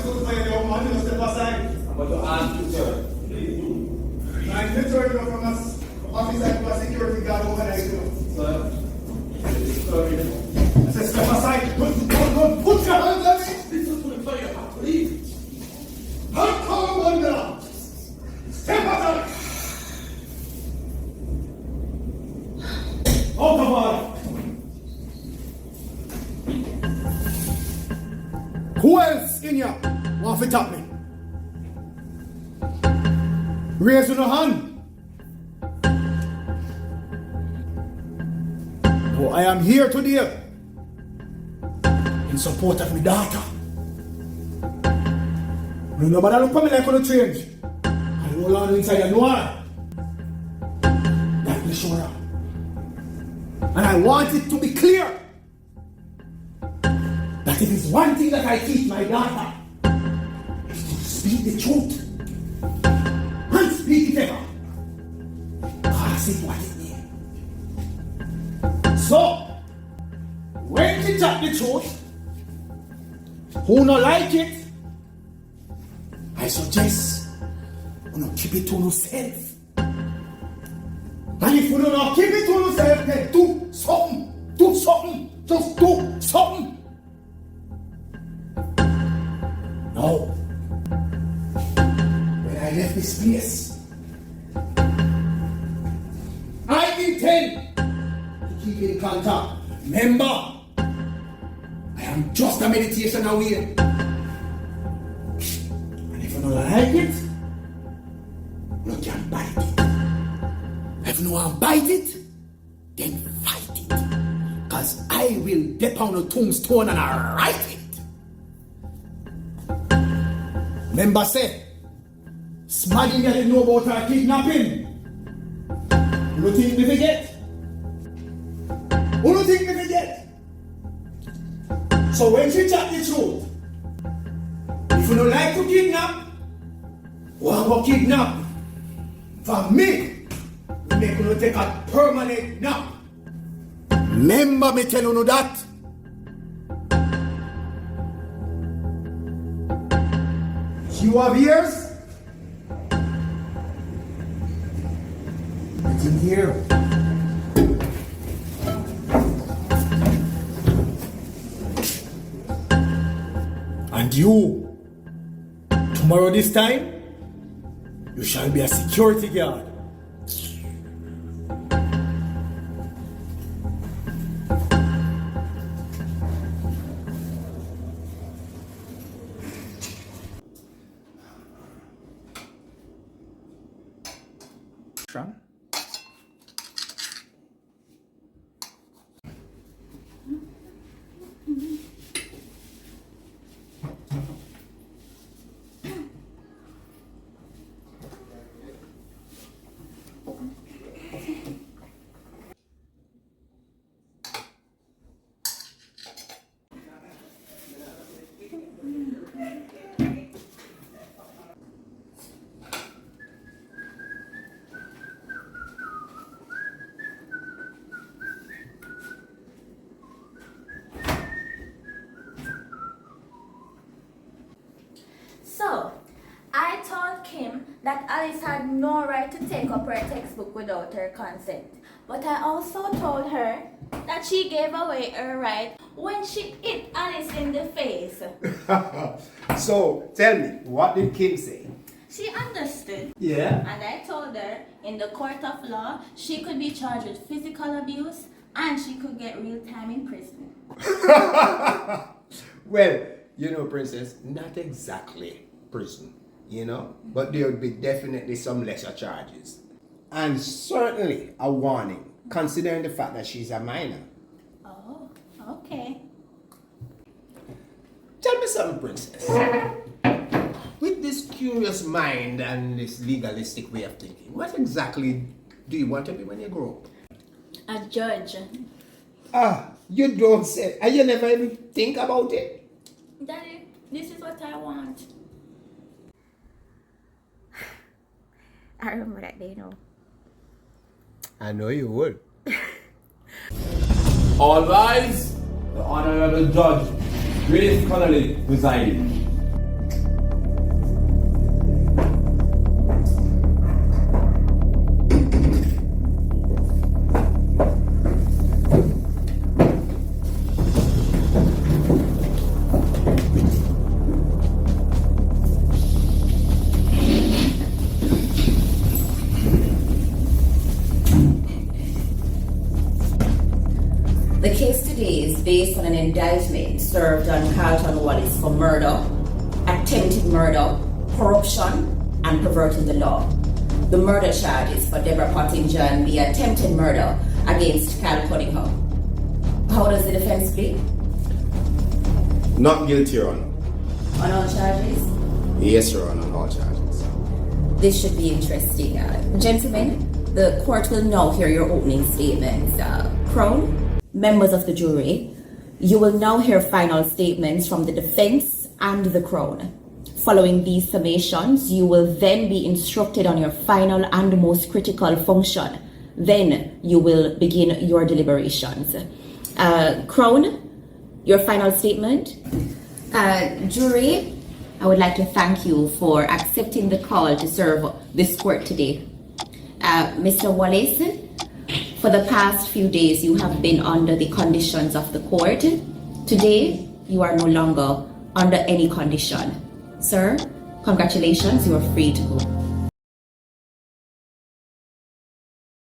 stood for you, young man. You step aside. I'm going to ask you, sir. I'm literally from us. Officer and security guard over there, you know. Sir, sorry. I said, step aside. Don't put your hands on me. This is for the fire, please. How come on now? Step aside. Out of order. Who else in here want to tap me? Raise your hand. Oh, I am here today in support of my daughter. Nobody look at me like I'm going to change. I roll on inside the door. That's the sure. And I want it to be clear that if it's one thing that I teach my daughter, is to speak the truth. And speak it ever. Cause it what it means. So, when she talk the truth, who not like it, I suggest you not keep it to yourself. And if you don't keep it to yourself, then do something. Do something. Just do something. No. When I left this place, I intend to keep in contact. Remember, I am just a meditation away. And if you don't like it, you can bite it. If you don't bite it, then fight it. Because I will dip on a tombstone and I write it. Remember say, Smaddy didn't know about her kidnapping. You don't think me forget? You don't think me forget? So when she chat the truth, if you don't like to kidnap, well, go kidnap. For me, we make you take a permanent nap. Remember me tell you that. You have ears? It's in here. And you, tomorrow this time, you shall be a security guard. So, I told Kim that Alice had no right to take up her textbook without her consent. But I also told her that she gave away her right when she hit Alice in the face. So, tell me, what did Kim say? She understood. Yeah? And I told her, in the court of law, she could be charged with physical abuse and she could get real time in prison. Well, you know, Princess, not exactly prison, you know, but there would be definitely some lesser charges. And certainly a warning, considering the fact that she's a minor. Oh, okay. Tell me something, Princess. With this curious mind and this legalistic way of thinking, what exactly do you want to be when you grow up? A judge. Ah, you don't say. And you never even think about it? Daddy, this is what I want. I remember that day, no. I know you would. All rise. The Honorable Judge Grace Connolly presiding. indictment served on Carlton Wallace for murder, attempted murder, corruption, and perverting the law. The murder charges for Deborah Pottinger and the attempted murder against Cal Cunningham. How does the defense plead? Not guilty, Your Honor. On all charges? Yes, Your Honor, on all charges. This should be interesting. Gentlemen, the court will now hear your opening statements. Crown, members of the jury, you will now hear final statements from the defense and the Crown. Following these summations, you will then be instructed on your final and most critical function. Then you will begin your deliberations. Crown, your final statement. Jury, I would like to thank you for accepting the call to serve this court today. Mr. Wallace, for the past few days you have been under the conditions of the court. Today, you are no longer under any condition. Sir, congratulations, you are free to go.